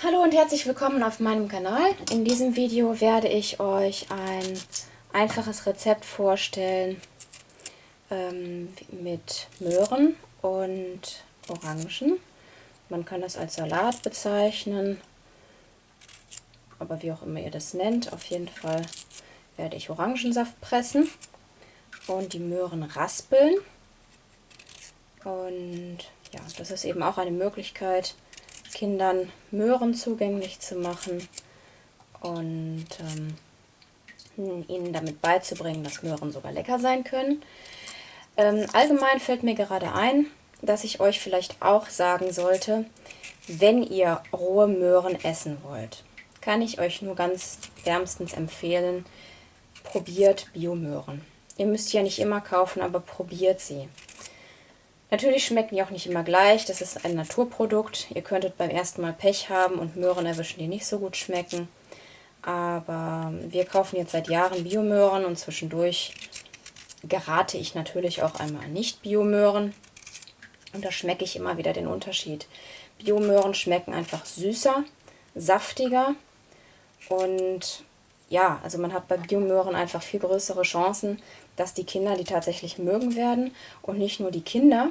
Hallo und herzlich willkommen auf meinem Kanal. In diesem Video werde ich euch ein einfaches Rezept vorstellen mit Möhren und Orangen. Man kann das als Salat bezeichnen, aber wie auch immer ihr das nennt. Auf jeden Fall werde ich Orangensaft pressen und die Möhren raspeln. Und ja, das ist eben auch eine Möglichkeit, Kindern Möhren zugänglich zu machen und ihnen damit beizubringen, dass Möhren sogar lecker sein können. Allgemein fällt mir gerade ein, dass ich euch vielleicht auch sagen sollte, wenn ihr rohe Möhren essen wollt, kann ich euch nur ganz wärmstens empfehlen, probiert Biomöhren. Ihr müsst ja nicht immer kaufen, aber probiert sie. Natürlich schmecken die auch nicht immer gleich, das ist ein Naturprodukt. Ihr könntet beim ersten Mal Pech haben und Möhren erwischen, die nicht so gut schmecken. Aber wir kaufen jetzt seit Jahren Biomöhren und zwischendurch gerate ich natürlich auch einmal an Nicht-Biomöhren. Und da schmecke ich immer wieder den Unterschied. Biomöhren schmecken einfach süßer, saftiger und ja, also man hat bei Biomöhren einfach viel größere Chancen, dass die Kinder die tatsächlich mögen werden und nicht nur die Kinder.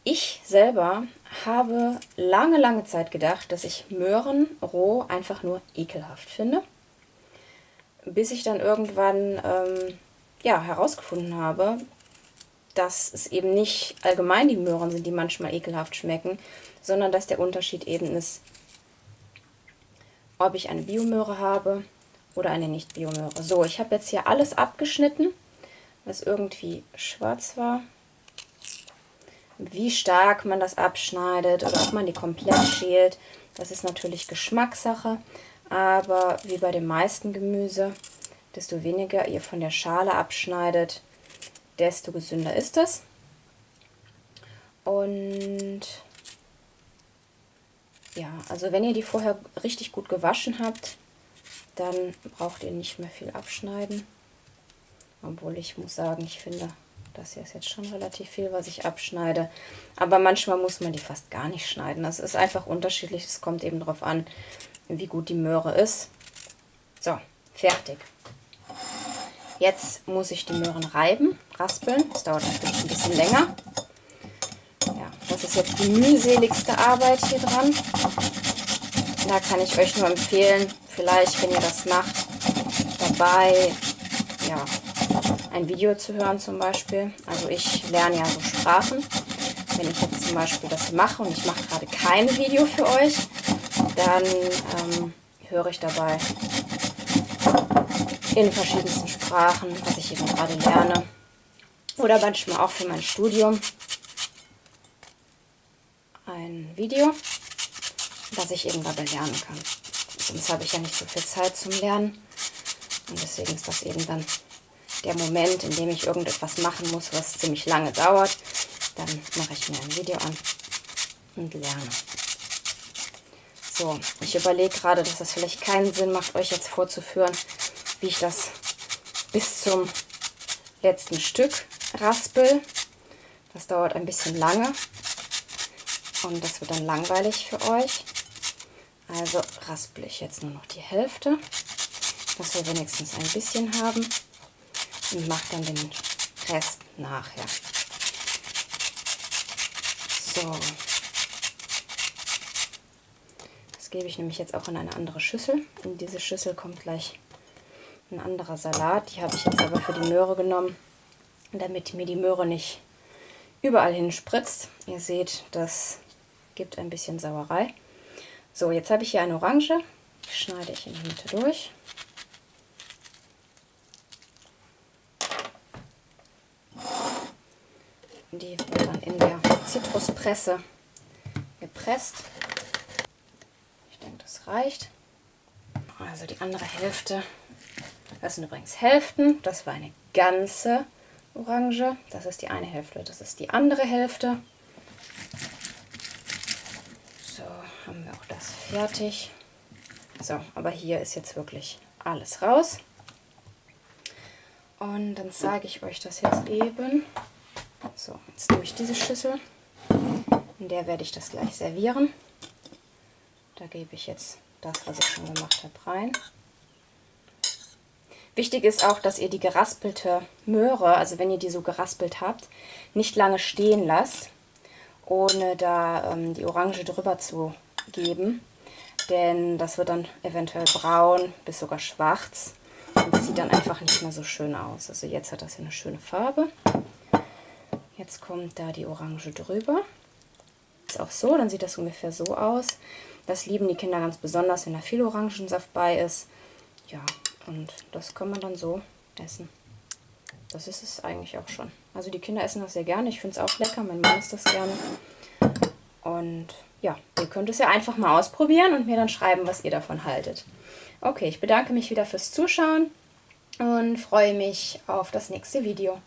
Ich selber habe lange Zeit gedacht, dass ich Möhren roh einfach nur ekelhaft finde, bis ich dann irgendwann herausgefunden habe, dass es eben nicht allgemein die Möhren sind, die manchmal ekelhaft schmecken, sondern dass der Unterschied eben ist, ob ich eine Biomöhre habe oder eine Nicht-Biomöhre. So, ich habe jetzt hier alles abgeschnitten, was irgendwie schwarz war. Wie stark man das abschneidet oder ob man die komplett schält, das ist natürlich Geschmackssache. Aber wie bei dem meisten Gemüse, desto weniger ihr von der Schale abschneidet, desto gesünder ist es. Und ja, also wenn ihr die vorher richtig gut gewaschen habt, dann braucht ihr nicht mehr viel abschneiden. Obwohl ich muss sagen, ich finde, das hier ist jetzt schon relativ viel, was ich abschneide. Aber manchmal muss man die fast gar nicht schneiden. Das ist einfach unterschiedlich. Es kommt eben darauf an, wie gut die Möhre ist. So, fertig. Jetzt muss ich die Möhren reiben, raspeln. Das dauert natürlich ein bisschen länger. Ja, das ist jetzt die mühseligste Arbeit hier dran. Da kann ich euch nur empfehlen, vielleicht, wenn ihr das macht, dabei ja, ein Video zu hören zum Beispiel. Also ich lerne ja so Sprachen. Wenn ich jetzt zum Beispiel das mache und ich mache gerade kein Video für euch, dann höre ich dabei in verschiedensten Sprachen, was ich eben gerade lerne. Oder manchmal auch für mein Studium ein Video, was ich eben dabei lernen kann. Sonst habe ich ja nicht so viel Zeit zum Lernen. Und deswegen ist das eben dann der Moment, in dem ich irgendetwas machen muss, was ziemlich lange dauert. Dann mache ich mir ein Video an und lerne. So, ich überlege gerade, dass es vielleicht keinen Sinn macht, euch jetzt vorzuführen, wie ich das bis zum letzten Stück raspel. Das dauert ein bisschen lange und das wird dann langweilig für euch. Also raspel ich jetzt nur noch die Hälfte, dass wir wenigstens ein bisschen haben, und mache dann den Rest nachher. So, das gebe ich nämlich jetzt auch in eine andere Schüssel. In diese Schüssel kommt gleich ein anderer Salat. Die habe ich jetzt aber für die Möhre genommen, damit mir die Möhre nicht überall hin spritzt. Ihr seht, das gibt ein bisschen Sauerei. So, jetzt habe ich hier eine Orange. Die schneide ich in die Mitte durch. Die wird dann in der Zitruspresse gepresst. Ich denke, das reicht. Also die andere Hälfte, das sind übrigens Hälften. Das war eine ganze Orange. Das ist die eine Hälfte, das ist die andere Hälfte. So, haben wir auch das fertig. So, aber hier ist jetzt wirklich alles raus. Und dann zeige ich euch das jetzt eben. So, jetzt nehme ich diese Schüssel, in der werde ich das gleich servieren. Da gebe ich jetzt das, was ich schon gemacht habe, rein. Wichtig ist auch, dass ihr die geraspelte Möhre, also wenn ihr die so geraspelt habt, nicht lange stehen lasst, ohne da die Orange drüber zu geben. Denn das wird dann eventuell braun bis sogar schwarz. Und das sieht dann einfach nicht mehr so schön aus. Also jetzt hat das hier eine schöne Farbe. Jetzt kommt da die Orange drüber. Ist auch so, dann sieht das ungefähr so aus. Das lieben die Kinder ganz besonders, wenn da viel Orangensaft bei ist. Ja, und das kann man dann so essen. Das ist es eigentlich auch schon. Also die Kinder essen das sehr gerne. Ich finde es auch lecker. Mein Mann isst das gerne. Und ja, ihr könnt es ja einfach mal ausprobieren und mir dann schreiben, was ihr davon haltet. Okay, ich bedanke mich wieder fürs Zuschauen und freue mich auf das nächste Video.